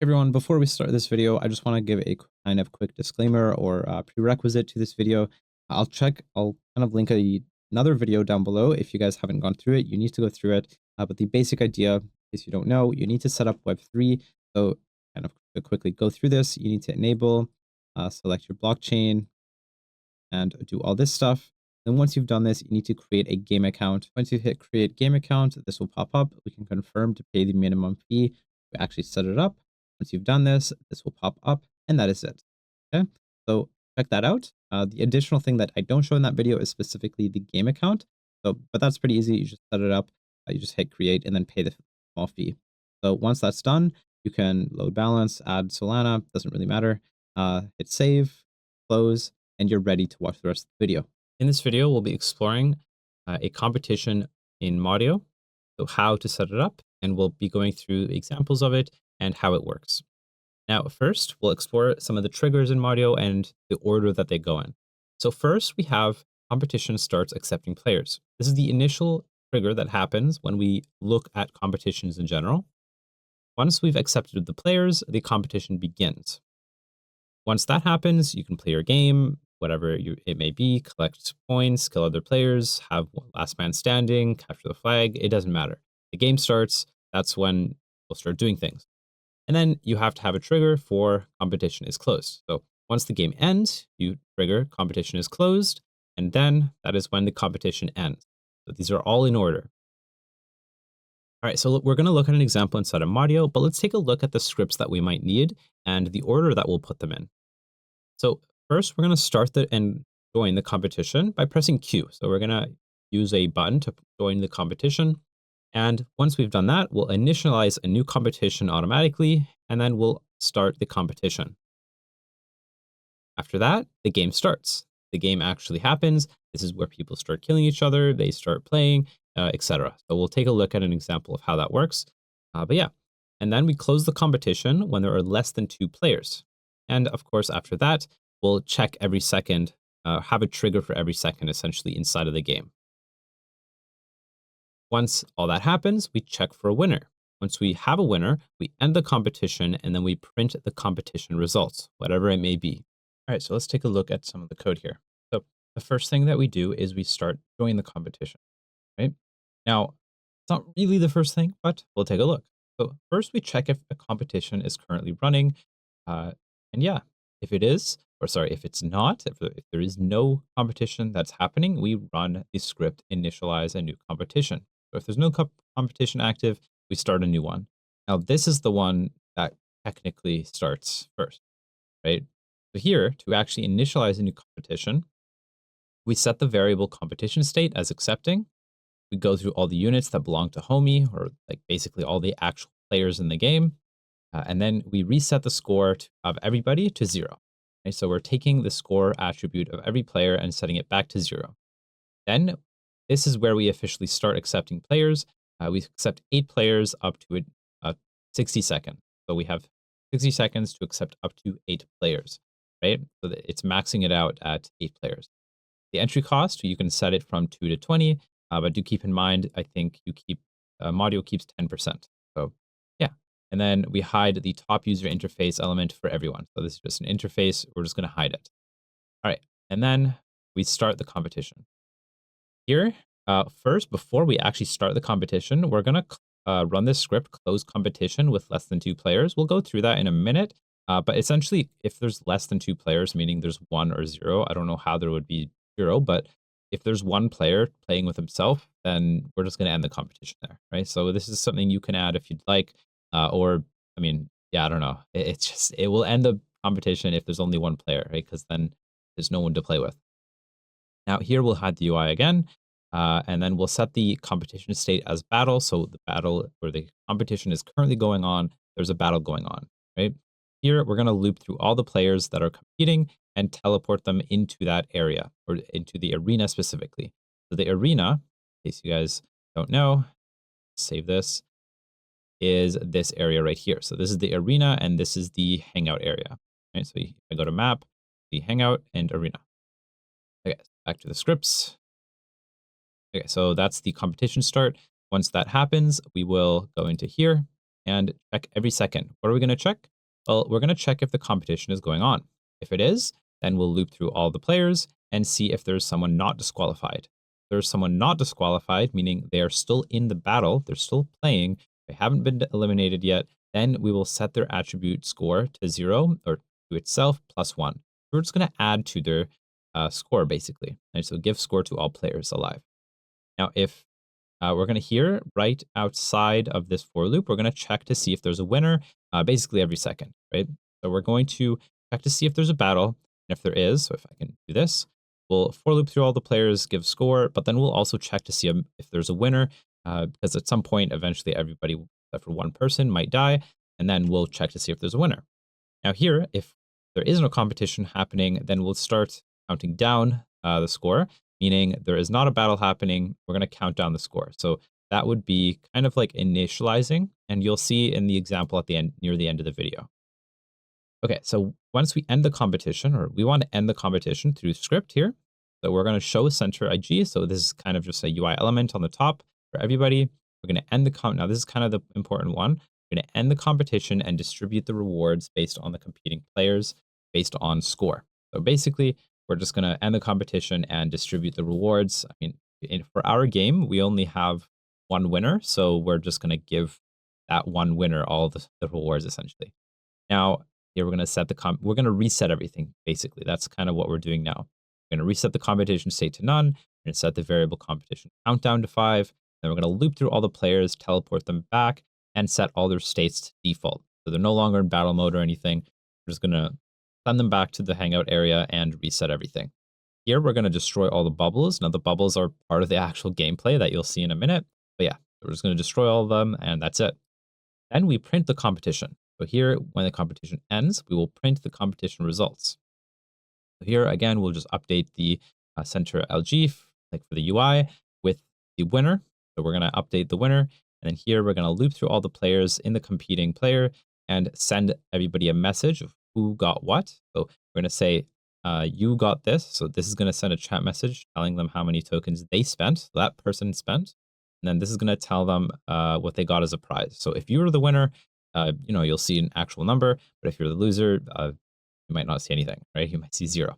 Everyone, before we start this video, I just want to give a kind of quick disclaimer or prerequisite to this video. I'll kind of link another video down below. If you guys haven't gone through it, you need to go through it. But the basic idea, in case you don't know, you need to set up Web3. So kind of to quickly go through this, you need to enable, select your blockchain, and do all this stuff. Then once you've done this, you need to create a game account. Once you hit create game account, this will pop up. We can confirm to pay the minimum fee. We actually set it up. Once you've done this, this will pop up, and that is it. Okay, so check that out. The additional thing that I don't show in that video is specifically the game account. So, but that's pretty easy. You just set it up. You just hit create and then pay the small fee. So once that's done, you can load balance, add Solana, doesn't really matter. Hit save, close, and you're ready to watch the rest of the video. In this video, we'll be exploring a competition in Moddio, so how to set it up, and we'll be going through examples of it and how it works. Now, first, we'll explore some of the triggers in Moddio and the order that they go in. So first, we have competition starts accepting players. This is the initial trigger that happens when we look at competitions in general. Once we've accepted the players, the competition begins. Once that happens, you can play your game, whatever it may be, collect points, kill other players, have last man standing, capture the flag. It doesn't matter. The game starts. That's when we'll start doing things. And then you have to have a trigger for competition is closed. So once the game ends, you trigger competition is closed. And then that is when the competition ends. So these are all in order. All right, so we're going to look at an example inside of Moddio, but let's take a look at the scripts that we might need and the order that we'll put them in. So first, we're going to start and join the competition by pressing Q. So we're going to use a button to join the competition. And once we've done that, we'll initialize a new competition automatically, and then we'll start the competition. After that, the game starts. The game actually happens. This is where people start killing each other. They start playing, etc. So we'll take a look at an example of how that works. But yeah, and then we close the competition when there are less than 2 players. And of course, after that, we'll check every second, have a trigger for every second essentially inside of the game. Once all that happens, we check for a winner. Once we have a winner, we end the competition and then we print the competition results, whatever it may be. All right, so let's take a look at some of the code here. So the first thing that we do is we start joining the competition, right? Now, it's not really the first thing, but we'll take a look. So first we check if a competition is currently running. And yeah, if it is, if it's not, if there is no competition that's happening, we run the script initialize a new competition. So if there's no competition active, we start a new one. Now, this is the one that technically starts first, right? So here, to actually initialize a new competition, we set the variable competition state as accepting. We go through all the units that belong to homie, or like basically all the actual players in the game. And then we reset the score of everybody to 0. Okay, so we're taking the score attribute of every player and setting it back to 0. Then this is where we officially start accepting players. We accept 8 players up to 60 seconds. So we have 60 seconds to accept up to 8 players, right? So that it's maxing it out at 8 players. The entry cost, you can set it from 2 to 20, but do keep in mind, I think Moddio keeps 10%. So yeah. And then we hide the top user interface element for everyone. So this is just an interface. We're just going to hide it. All right. And then we start the competition. Here, first, before we actually start the competition, we're going to run this script, close competition with less than 2 players. We'll go through that in a minute. But essentially, if there's less than 2 players, meaning there's 1 or 0, I don't know how there would be 0, but if there's 1 player playing with himself, then we're just going to end the competition there, right? So this is something you can add if you'd like. Or, I mean, yeah, I don't know. It will end the competition if there's only 1 player, right? Because then there's no one to play with. Now here we'll hide the UI again, and then we'll set the competition state as battle. So the battle or the competition is currently going on. There's a battle going on, right? Here we're going to loop through all the players that are competing and teleport them into that area or into the arena specifically. So the arena, in case you guys don't know, save this, is this area right here. So this is the arena and this is the hangout area, right? So I go to map, the hangout and arena. Okay, back to the scripts. Okay, so that's the competition start. Once that happens, we will go into here and check every second. What are we going to check? Well, we're going to check if the competition is going on. If it is, then we'll loop through all the players and see if there's someone not disqualified. If there's someone not disqualified, meaning they are still in the battle, they're still playing, they haven't been eliminated yet, then we will set their attribute score to 0 or to itself +1. We're just going to add to their score, basically. And so give score to all players alive. Now, if we're going to here, right outside of this for loop, we're going to check to see if there's a winner basically every second, right? So we're going to check to see if there's a battle. And if there is, so if I can do this, we'll for loop through all the players, give score, but then we'll also check to see if there's a winner, because at some point, eventually everybody, except for one person, might die. And then we'll check to see if there's a winner. Now here, if there is no competition happening, then we'll start counting down the score, meaning there is not a battle happening. We're going to count down the score. So that would be kind of like initializing, and you'll see in the example at the end, near the end of the video. Okay, so once we end the competition, or we want to end the competition through script here, so we're going to show center IG. So this is kind of just a UI element on the top for everybody. We're going to end the now this is kind of the important one. We're going to end the competition and distribute the rewards based on the competing players based on score. So basically, we're just going to end the competition and distribute the rewards. I mean, for our game, we only have one winner, so we're just going to give that one winner all the rewards essentially. Now, here we're going to set we're going to reset everything. Basically, that's kind of what we're doing now. We're going to reset the competition state to none. We're going to set the variable competition countdown to 5. Then we're going to loop through all the players, teleport them back, and set all their states to default. So they're no longer in battle mode or anything. We're just going to send them back to the hangout area and reset everything. Here, we're going to destroy all the bubbles. Now, the bubbles are part of the actual gameplay that you'll see in a minute. But yeah, we're just going to destroy all of them, and that's it. Then we print the competition. So here, when the competition ends, we will print the competition results. So here, again, we'll just update the center LG, like for the UI, with the winner. So we're going to update the winner. And then here, we're going to loop through all the players in the competing player and send everybody a message of who got what. So we're going to say, you got this. So this is going to send a chat message telling them how many tokens they spent, so that person spent. And then this is going to tell them what they got as a prize. So if you were the winner, you'll see an actual number. But if you're the loser, you might not see anything, right? You might see 0.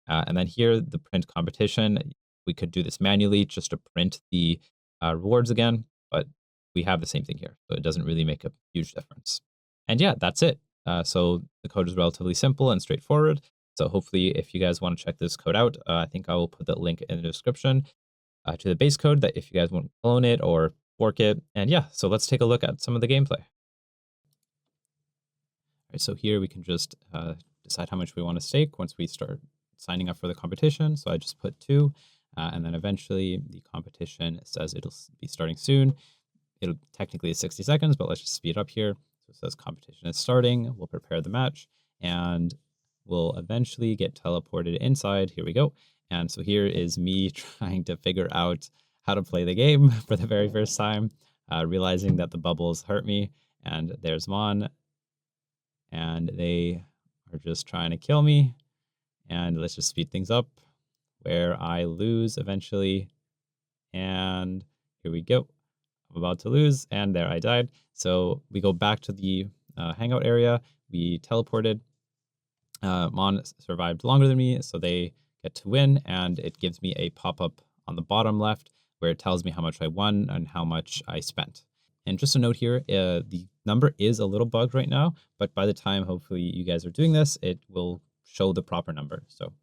And then here, the print competition, we could do this manually just to print the rewards again, but we have the same thing here. So it doesn't really make a huge difference. And yeah, that's it. So the code is relatively simple and straightforward. So hopefully, if you guys want to check this code out, I think I will put that link in the description to the base code that if you guys want to clone it or fork it. And yeah, so let's take a look at some of the gameplay. All right, so here we can just decide how much we want to stake once we start signing up for the competition. So I just put 2, and then eventually the competition says it'll be starting soon. It'll technically it's 60 seconds, but let's just speed up here. So it says competition is starting. We'll prepare the match, and we'll eventually get teleported inside. Here we go. And so here is me trying to figure out how to play the game for the very first time, realizing that the bubbles hurt me. And there's Mon, and they are just trying to kill me. And let's just speed things up where I lose eventually. And here we go. I'm about to lose, and there I died. So we go back to the hangout area. We teleported. Mon survived longer than me, so they get to win, and it gives me a pop-up on the bottom left where it tells me how much I won and how much I spent. And just a note here, the number is a little bugged right now, but by the time hopefully you guys are doing this, it will show the proper number. So